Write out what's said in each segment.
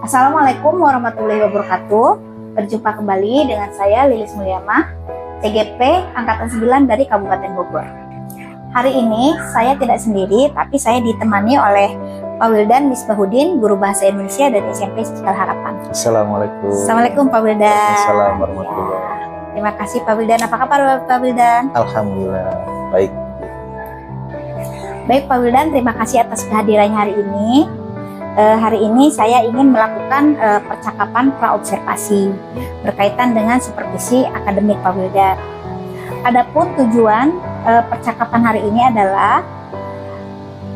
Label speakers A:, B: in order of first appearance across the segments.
A: Assalamualaikum warahmatullahi wabarakatuh. Berjumpa kembali dengan saya Lilis Mulyama, TGP Angkatan 9 dari Kabupaten Bogor. Hari ini saya tidak sendiri, tapi saya ditemani oleh Pak Wildan Misbahuddin, Guru Bahasa Indonesia dari SMP Istiqlal Harapan.
B: Assalamualaikum.
A: Assalamualaikum Pak Wildan.
B: Assalamualaikum warahmatullahi wabarakatuh.
A: Terima kasih Pak Wildan. Apa kabar Pak Wildan?
B: Alhamdulillah baik.
A: Baik Pak Wildan, terima kasih atas kehadirannya hari ini. Hari ini saya ingin melakukan percakapan praobservasi berkaitan dengan supervisi akademik Pak Wildan. Adapun tujuan percakapan hari ini adalah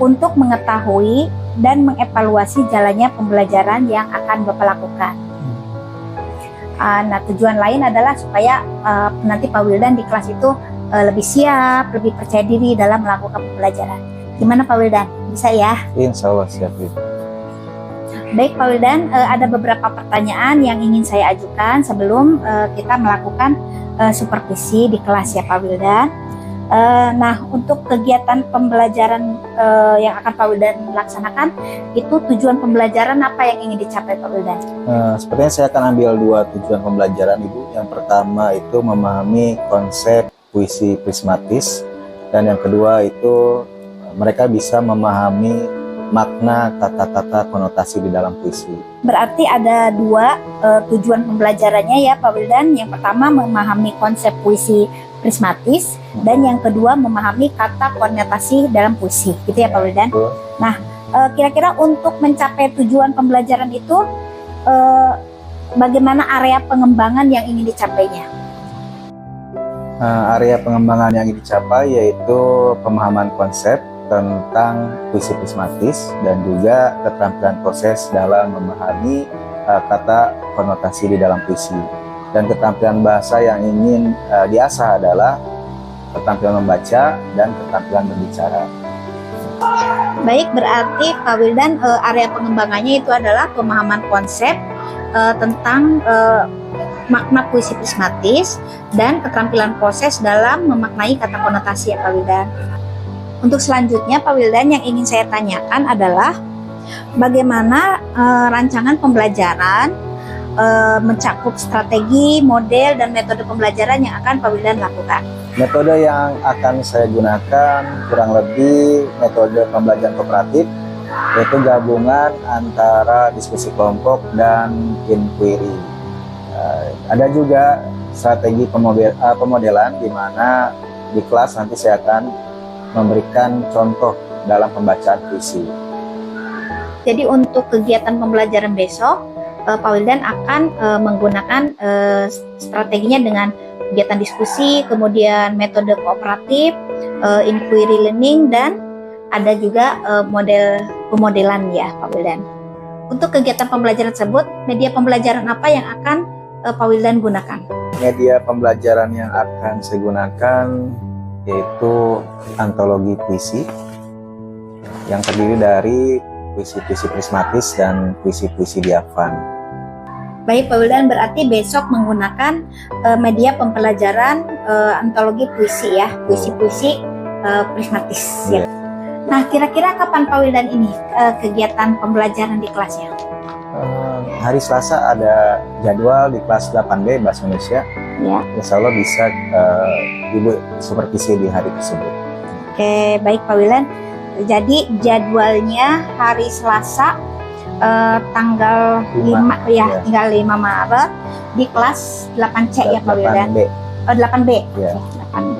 A: untuk mengetahui dan mengevaluasi jalannya pembelajaran yang akan Bapak lakukan. Nah, tujuan lain adalah supaya nanti Pak Wildan di kelas itu lebih siap, lebih percaya diri dalam melakukan pembelajaran. Gimana Pak Wildan? Bisa ya?
B: Insya Allah siap.
A: Baik Pak Wildan, ada beberapa pertanyaan yang ingin saya ajukan sebelum kita melakukan supervisi di kelas ya Pak Wildan. Nah, untuk kegiatan pembelajaran yang akan Pak Wildan laksanakan, itu tujuan pembelajaran apa yang ingin dicapai Pak Wildan?
B: Sepertinya saya akan ambil dua tujuan pembelajaran Ibu. Yang pertama itu memahami konsep puisi prismatis, dan yang kedua itu mereka bisa memahami makna kata-kata konotasi di dalam puisi.
A: Berarti ada dua tujuan pembelajarannya ya Pak Wildan. Yang pertama memahami konsep puisi prismatis, dan yang kedua memahami kata konotasi dalam puisi, gitu ya Pak Wildan. Nah, kira-kira untuk mencapai tujuan pembelajaran itu bagaimana area pengembangan yang ingin dicapainya?
B: Area pengembangan yang ingin dicapai yaitu pemahaman konsep tentang puisi prismatis dan juga keterampilan proses dalam memahami kata konotasi di dalam puisi. Dan keterampilan bahasa yang ingin diasah adalah keterampilan membaca dan keterampilan berbicara.
A: Baik, berarti Pak Wildan area pengembangannya itu adalah pemahaman konsep tentang makna puisi prismatis dan keterampilan proses dalam memaknai kata konotasi ya Pak Wildan. Untuk selanjutnya Pak Wildan yang ingin saya tanyakan adalah bagaimana rancangan pembelajaran mencakup strategi, model, dan metode pembelajaran yang akan Pak Wildan lakukan.
B: Metode yang akan saya gunakan kurang lebih metode pembelajaran kooperatif, yaitu gabungan antara diskusi kelompok dan inquiry. Ada juga strategi pemodelan di mana di kelas nanti saya akan memberikan contoh dalam pembacaan puisi.
A: Jadi untuk kegiatan pembelajaran besok, Pak Wildan akan menggunakan strateginya dengan kegiatan diskusi, kemudian metode kooperatif, inquiry learning, dan ada juga model pemodelan ya Pak Wildan. Untuk kegiatan pembelajaran tersebut, media pembelajaran apa yang akan Pak Wildan gunakan?
B: Media pembelajaran yang akan saya gunakan yaitu antologi puisi yang terdiri dari puisi-puisi prismatis dan puisi-puisi diafan.
A: Baik Pak Wildan, berarti besok menggunakan media pembelajaran antologi puisi ya, puisi-puisi prismatis ya. Nah, kira-kira kapan Pak Wildan ini kegiatan pembelajaran di kelasnya?
B: Hari Selasa ada jadwal di kelas 8B Bahasa Indonesia.
A: Ya.
B: Insya Allah bisa Ibu supervisi di hari tersebut.
A: Oke, baik Pak Wildan. Jadi jadwalnya hari Selasa tanggal 5 ya, tanggal 5 Maret di kelas 8C ya Pak Wildan. 8B.
B: Ya.
A: 8B.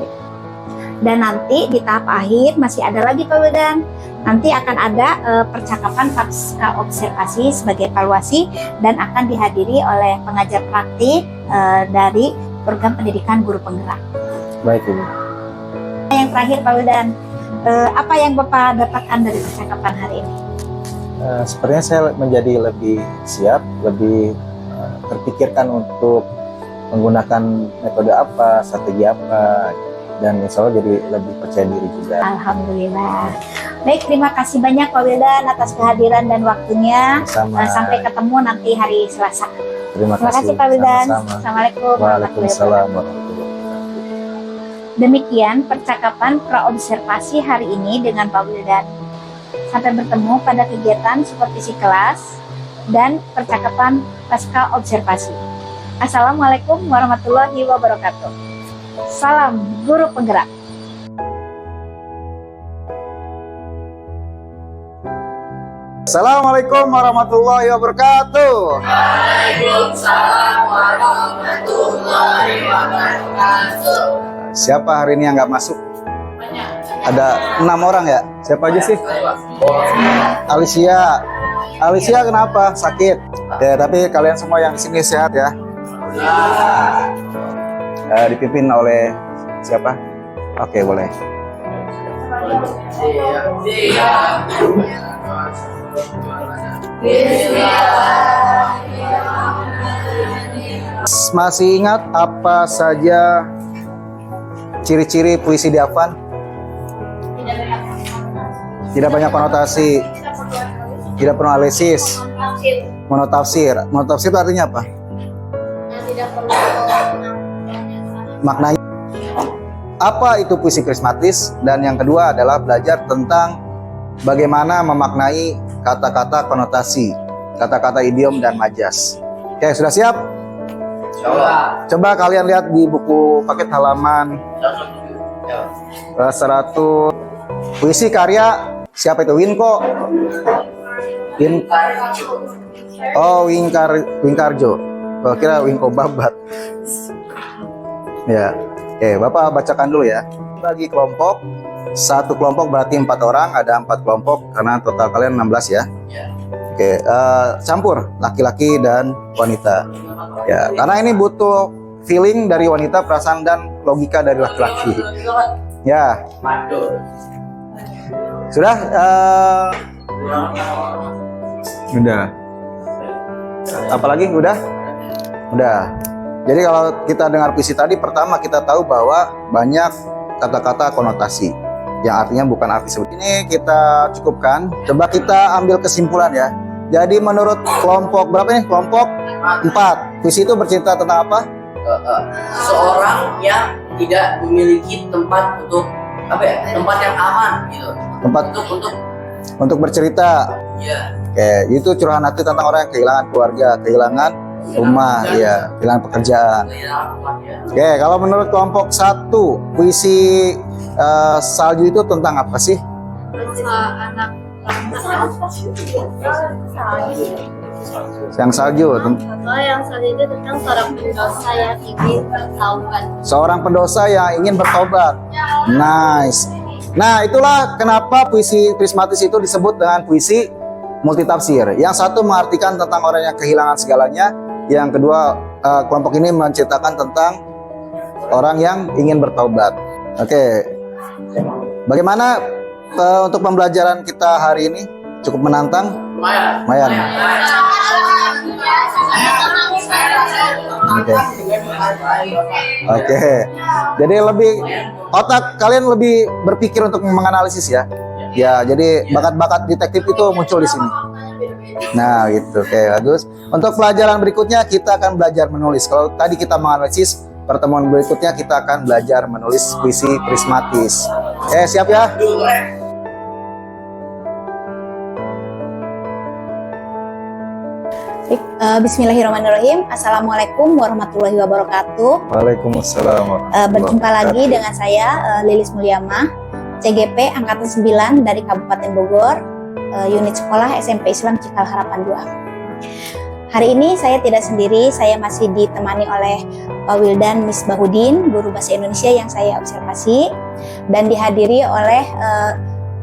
A: Dan nanti di tahap akhir masih ada lagi Pak Wildan. Nanti akan ada percakapan pasca observasi sebagai evaluasi dan akan dihadiri oleh pengajar praktik dari program pendidikan guru penggerak.
B: Baik Ibu.
A: Yang terakhir Pak Wildan, apa yang Bapak dapatkan dari percakapan hari ini?
B: Sepertinya saya menjadi lebih siap, lebih terpikirkan untuk menggunakan metode apa, strategi apa, dan insya Allah jadi lebih percaya diri juga.
A: Alhamdulillah. Baik, terima kasih banyak Pak Wildan atas kehadiran dan waktunya. Sampai ketemu nanti hari Selasa.
B: Terima kasih
A: Pak Wildan.
B: Sama-sama.
A: Assalamualaikum.
B: Waalaikumsalam warahmatullahi wabarakatuh.
A: Demikian percakapan praobservasi hari ini dengan Pak Wildan. Sampai bertemu pada kegiatan supervisi kelas dan percakapan pasca observasi. Assalamualaikum warahmatullahi wabarakatuh. Salam guru penggerak.
B: Assalamualaikum warahmatullahi wabarakatuh.
C: Waalaikumsalam warahmatullahi wabarakatuh.
B: Siapa hari ini yang nggak masuk? Ada 6 orang ya? Siapa aja sih? Alicia kenapa? Sakit. Ya, tapi kalian semua yang di sini sehat ya. Dipimpin oleh siapa? Oke, boleh. Masih ingat apa saja ciri-ciri puisi di Afan? Tidak banyak konotasi, tidak penuh analisis, monotafsir. Monotafsir itu artinya apa? Maknanya apa itu puisi prismatis? Dan yang kedua adalah belajar tentang bagaimana memaknai kata-kata konotasi, kata-kata idiom dan majas. Oke, sudah siap? Coba kalian lihat di buku paket halaman 100. Puisi karya siapa itu? Winko. Wingkarjo. Oh, kira Winko Babat. Ya. Oke, Bapak bacakan dulu ya. Bagi kelompok, satu kelompok berarti 4 orang, ada 4 kelompok karena total kalian 16 ya. Oke, campur laki-laki dan wanita. Ya, karena ini butuh feeling dari wanita, perasaan dan logika dari laki-laki. Ya. Sudah? Udah. Apalagi udah? Udah. Jadi kalau kita dengar puisi tadi, pertama kita tahu bahwa banyak kata-kata konotasi yang artinya bukan arti seperti ini. Kita cukupkan. Coba kita ambil kesimpulan ya. Jadi menurut kelompok berapa nih? Kelompok 4. Puisi itu bercerita tentang apa?
C: Seorang yang tidak memiliki tempat untuk tempat yang aman gitu.
B: Tempat untuk bercerita.
C: Iya.
B: Oke, itu curahan hati tentang orang yang kehilangan keluarga, kehilangan rumah, ya, kehilangan pekerjaan. Oke, kalau menurut kelompok 1, puisi salju itu tentang apa sih? Yang salju.
D: Yang salju itu tentang seorang pendosa yang ingin bertaubat.
B: Seorang pendosa yang ingin bertobat. Nice. Nah, itulah kenapa puisi prismatis itu disebut dengan puisi multitafsir. Yang satu mengartikan tentang orang yang kehilangan segalanya. Yang kedua, kelompok ini menceritakan tentang orang yang ingin bertaubat. Oke. Bagaimana untuk pembelajaran kita hari ini? Cukup menantang? Lumayan. Oke. Jadi lebih otak kalian lebih berpikir untuk menganalisis ya. Ya, jadi bakat-bakat detektif itu muncul di sini. Nah, gitu. Oke, bagus. Untuk pelajaran berikutnya kita akan belajar menulis. Kalau tadi kita menganalisis, pertemuan berikutnya kita akan belajar menulis puisi prismatis. Oke, siap ya?
A: Bismillahirrahmanirrahim. Assalamualaikum warahmatullahi wabarakatuh.
B: Waalaikumsalam.
A: Berjumpa lagi dengan saya Lilis Mulyamah, CGP Angkatan 9 dari Kabupaten Bogor, unit sekolah SMP Islam Cikal Harapan 2. Hari ini saya tidak sendiri, saya masih ditemani oleh Pak Wildan Misbahudin, guru bahasa Indonesia yang saya observasi, dan dihadiri oleh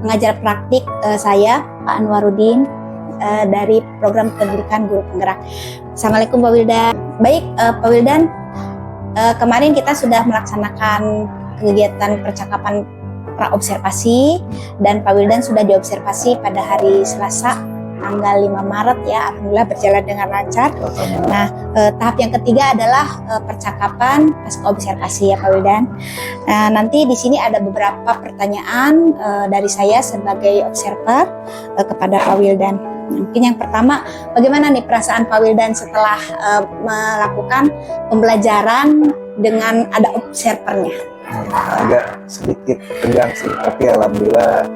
A: pengajar praktik saya, Pak Anwarudin, dari program pendidikan guru penggerak. Assalamualaikum Pak Wildan. Baik, Pak Wildan, kemarin kita sudah melaksanakan kegiatan percakapan praobservasi dan Pak Wildan sudah diobservasi pada hari Selasa tanggal 5 Maret ya, alhamdulillah berjalan dengan lancar. Nah, tahap yang ketiga adalah percakapan pasca observasi ya Pak Wildan. Nanti di sini ada beberapa pertanyaan dari saya sebagai observer kepada Pak Wildan. Mungkin yang pertama, bagaimana nih perasaan Pak Wildan setelah melakukan pembelajaran dengan ada observernya?
B: Agak sedikit tegang sih, tapi alhamdulillah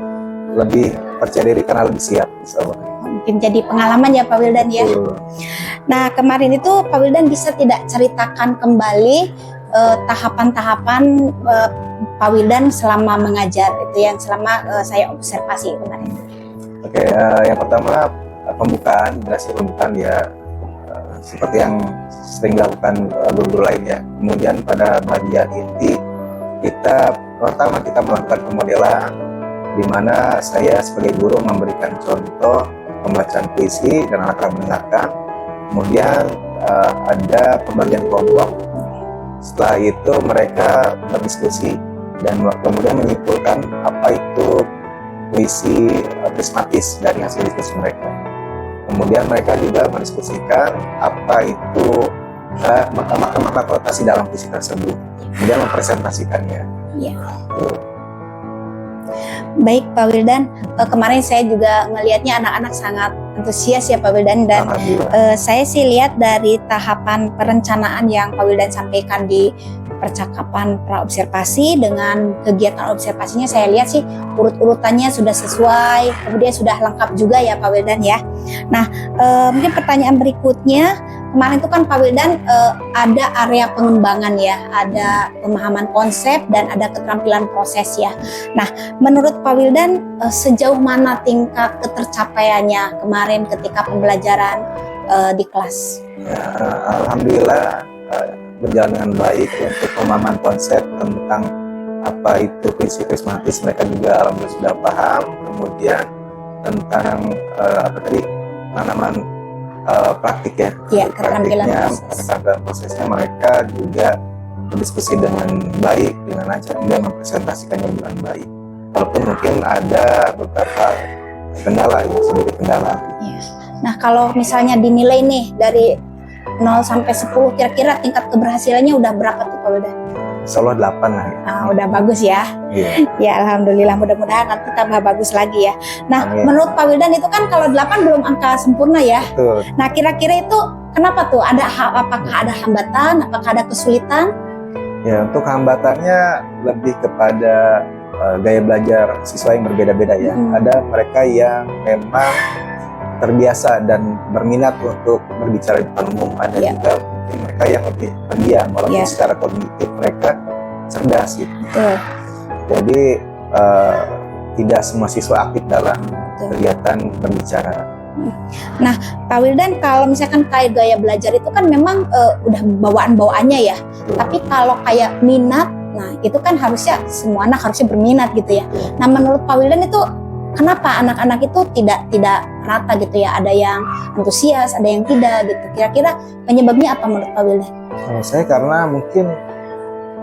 B: lebih percaya diri karena lebih siap.
A: mungkin jadi pengalaman ya Pak Wildan ya.
B: Betul.
A: Nah kemarin itu Pak Wildan bisa tidak ceritakan kembali tahapan-tahapan Pak Wildan selama mengajar itu yang selama saya observasi kemarin.
B: Oke, yang pertama pembukaan, durasi pembukaan ya seperti yang sering dilakukan guru-guru lain ya. Kemudian pada bagian inti kita melakukan pemodelan, di mana saya sebagai guru memberikan contoh pembacaan puisi dan anak-anak mendengarkan. Kemudian ada pembagian kelompok. Setelah itu mereka berdiskusi dan kemudian menyimpulkan apa itu puisi prismatis dari hasil diskusi mereka. Kemudian mereka juga mendiskusikan apa itu makna konotasi dalam puisi tersebut. Kemudian mempresentasikannya.
A: Ya. Baik Pak Wildan, kemarin saya juga melihatnya anak-anak sangat antusias ya Pak Wildan, dan saya sih lihat dari tahapan perencanaan yang Pak Wildan sampaikan di percakapan praobservasi dengan kegiatan observasinya, saya lihat sih urut-urutannya sudah sesuai, kemudian sudah lengkap juga ya Pak Wildan ya. Nah mungkin pertanyaan berikutnya, kemarin itu kan Pak Wildan ada area pengembangan ya, ada pemahaman konsep dan ada keterampilan proses ya. Nah menurut Pak Wildan sejauh mana tingkat ketercapaiannya kemarin ketika pembelajaran di kelas?
B: Ya, alhamdulillah berjalan dengan baik untuk pemahaman konsep tentang apa itu puisi prismatis, mereka juga alhamdulillah sudah paham. Kemudian tentang apa tadi tanaman praktik ya,
A: keterampilan
B: prosesnya mereka juga berdiskusi dengan baik, dengan lancar, dan mempresentasikannya dengan baik. Walaupun mungkin ada beberapa kendala, ya, sedikit kendala.
A: Ya. Nah kalau misalnya dinilai nih dari 0 sampai 10, kira-kira tingkat keberhasilannya udah berapa tuh Pak Wildan?
B: Insyaallah 8 lah ya.
A: Udah bagus ya.
B: Iya.
A: Ya alhamdulillah, mudah-mudahan nanti tambah bagus lagi ya. Nah
B: Amin.
A: menurut Pak Wildan itu kan kalau 8 belum angka sempurna ya.
B: Betul.
A: Nah kira-kira itu kenapa tuh? Apakah ada hambatan? Apakah ada kesulitan?
B: Ya, untuk hambatannya lebih kepada gaya belajar siswa yang berbeda-beda ya. Ada mereka yang memang terbiasa dan berminat untuk berbicara di depan umum. Ada juga mungkin mereka yang lebih pendiam, walaupun secara kognitif mereka cerdas gitu. Jadi tidak semua siswa aktif dalam kegiatan berbicara.
A: Nah, Pak Wildan, kalau misalkan kayak gaya belajar itu kan memang udah bawaan-bawaannya ya. Tapi kalau kayak minat, nah itu kan harusnya semua anak harusnya berminat gitu ya. Nah, menurut Pak Wildan itu kenapa anak-anak itu tidak rata gitu ya? Ada yang antusias, ada yang tidak gitu. Kira-kira penyebabnya apa menurut Pak Wildan?
B: Saya karena mungkin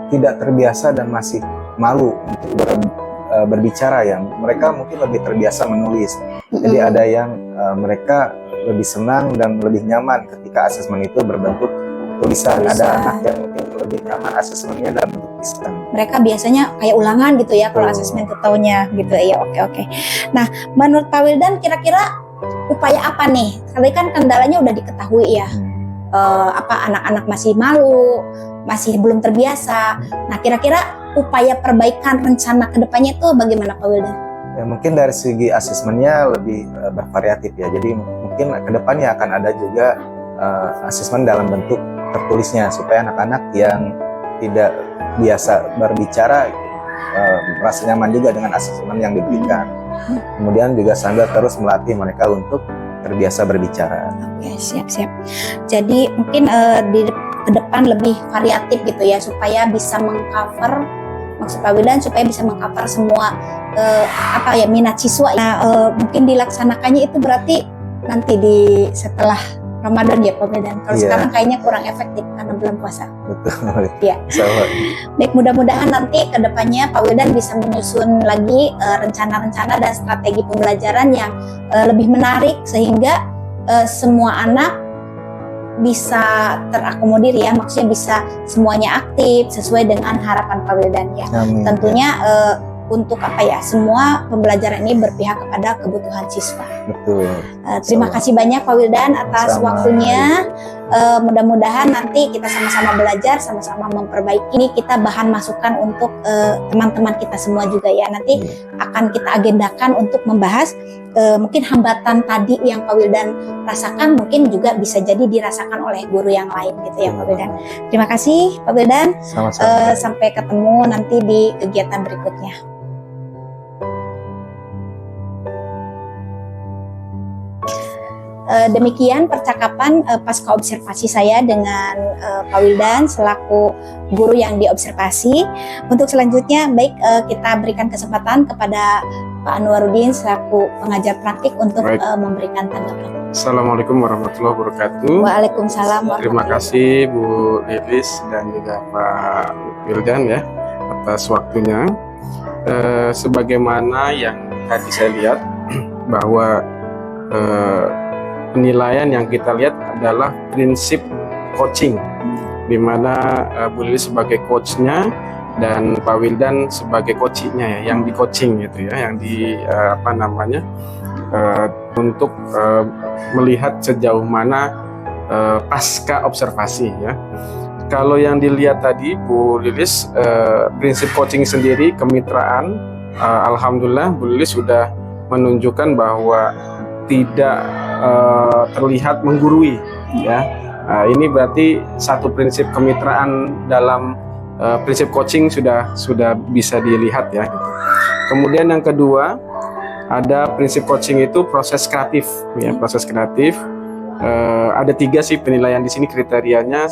B: tidak terbiasa dan masih malu untuk berbicara ya. Mereka mungkin lebih terbiasa menulis. Jadi ada yang mereka lebih senang dan lebih nyaman ketika asesmen itu berbentuk tulisan. Ada anak yang mungkin lebih nyaman asesmennya dalam bentuk tulisan.
A: Mereka biasanya kayak ulangan gitu ya kalau asesmen taunya gitu ya. Oke. Nah, menurut Pak Wildan kira-kira upaya apa nih? Karena kan kendalanya udah diketahui ya. Anak-anak masih malu, masih belum terbiasa. Nah, kira-kira upaya perbaikan rencana kedepannya itu bagaimana Pak Wildan?
B: Ya, mungkin dari segi asesmennya lebih bervariatif ya. Jadi mungkin kedepannya akan ada juga asesmen dalam bentuk tertulisnya supaya anak-anak yang tidak biasa berbicara merasa nyaman juga dengan asesmen yang diberikan. Kemudian juga sambil terus melatih mereka untuk terbiasa berbicara.
A: Oke, siap. Jadi mungkin di ke depan lebih variatif gitu ya supaya bisa mengcover, maksud Pak Wildan supaya bisa mengcover semua minat siswa. Nah, mungkin dilaksanakannya itu berarti nanti setelah Ramadan ya Pak Wildan. Kalau sekarang kayaknya kurang efektif karena bulan puasa.
B: Betul.
A: Iya. Baik, mudah-mudahan nanti ke depannya Pak Wildan bisa menyusun lagi rencana-rencana dan strategi pembelajaran yang lebih menarik sehingga semua anak bisa terakomodir ya, maksudnya bisa semuanya aktif sesuai dengan harapan Pak Wildan ya.
B: Amin.
A: Tentunya untuk semua pembelajaran ini berpihak kepada kebutuhan siswa.
B: Betul.
A: Terima kasih banyak Pak Wildan atas waktunya. Mudah-mudahan nanti kita sama-sama belajar, sama-sama memperbaiki. Ini kita bahan masukan untuk teman-teman kita semua juga ya. Nanti akan kita agendakan untuk membahas mungkin hambatan tadi yang Pak Wildan rasakan mungkin juga bisa jadi dirasakan oleh guru yang lain gitu ya Pak Wildan. Terima kasih Pak Wildan.
B: Sama-sama.
A: Sampai ketemu nanti di kegiatan berikutnya. Demikian percakapan pasca observasi saya dengan Pak Wildan selaku guru yang diobservasi. Untuk selanjutnya, baik kita berikan kesempatan kepada Pak Anwaruddin selaku pengajar praktik untuk memberikan tanggapan.
E: Assalamualaikum warahmatullahi wabarakatuh.
A: Waalaikumsalam warahmatullahi
E: Terima kasih Bu Lilis dan juga Pak Wildan ya atas waktunya. Sebagaimana yang tadi saya lihat bahwa penilaian yang kita lihat adalah prinsip coaching, di mana Bu Lilis sebagai coachnya dan Pak Wildan sebagai coachingnya ya, yang di coaching gitu ya, yang di untuk melihat sejauh mana pasca observasi ya. Kalau yang dilihat tadi Bu Lilis, prinsip coaching sendiri kemitraan, alhamdulillah Bu Lilis sudah menunjukkan bahwa tidak terlihat menggurui ya. Ini berarti satu prinsip kemitraan dalam prinsip coaching sudah bisa dilihat ya. Kemudian yang kedua, ada prinsip coaching itu proses kreatif ya, proses kreatif. Ada 3 sih penilaian di sini kriterianya.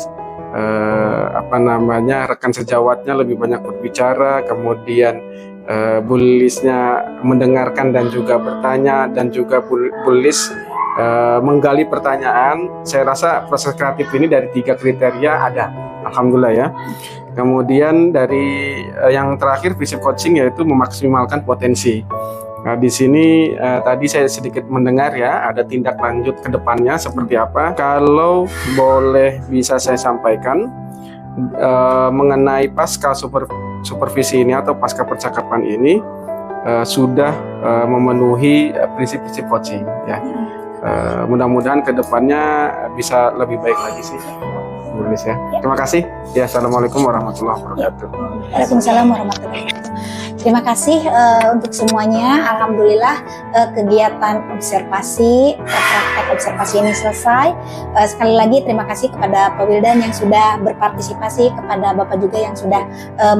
E: Rekan sejawatnya lebih banyak berbicara, kemudian Bu Lilisnya mendengarkan dan juga bertanya, dan juga Bu Lilis menggali pertanyaan. Saya rasa proses kreatif ini dari 3 kriteria ada, alhamdulillah ya. Kemudian dari yang terakhir prinsip coaching yaitu memaksimalkan potensi. Nah, di sini tadi saya sedikit mendengar ya, ada tindak lanjut ke depannya seperti apa. Kalau boleh bisa saya sampaikan mengenai pasca supervisi ini atau pasca percakapan ini sudah memenuhi prinsip-prinsip coaching ya. Mudah-mudahan ke depannya bisa lebih baik lagi sih. Ya. Terima kasih. Ya, assalamualaikum warahmatullahi wabarakatuh.
A: Waalaikumsalam warahmatullahi wabarakatuh. Terima kasih untuk semuanya. Alhamdulillah kegiatan observasi, praktek observasi ini selesai. Sekali lagi terima kasih kepada Pak Wildan yang sudah berpartisipasi, kepada Bapak juga yang sudah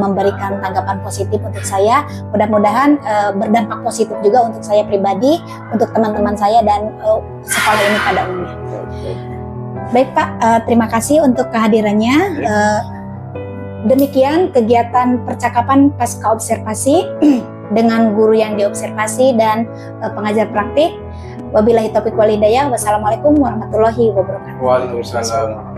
A: memberikan tanggapan positif untuk saya. Mudah-mudahan berdampak positif juga untuk saya pribadi, untuk teman-teman saya dan sekolah ini pada umumnya. Baik Pak, terima kasih untuk kehadirannya. Demikian kegiatan percakapan pasca observasi dengan guru yang diobservasi dan pengajar praktik. Wabillahi taufiq wal hidayah. Wassalamualaikum warahmatullahi wabarakatuh.
E: Waalaikumsalam.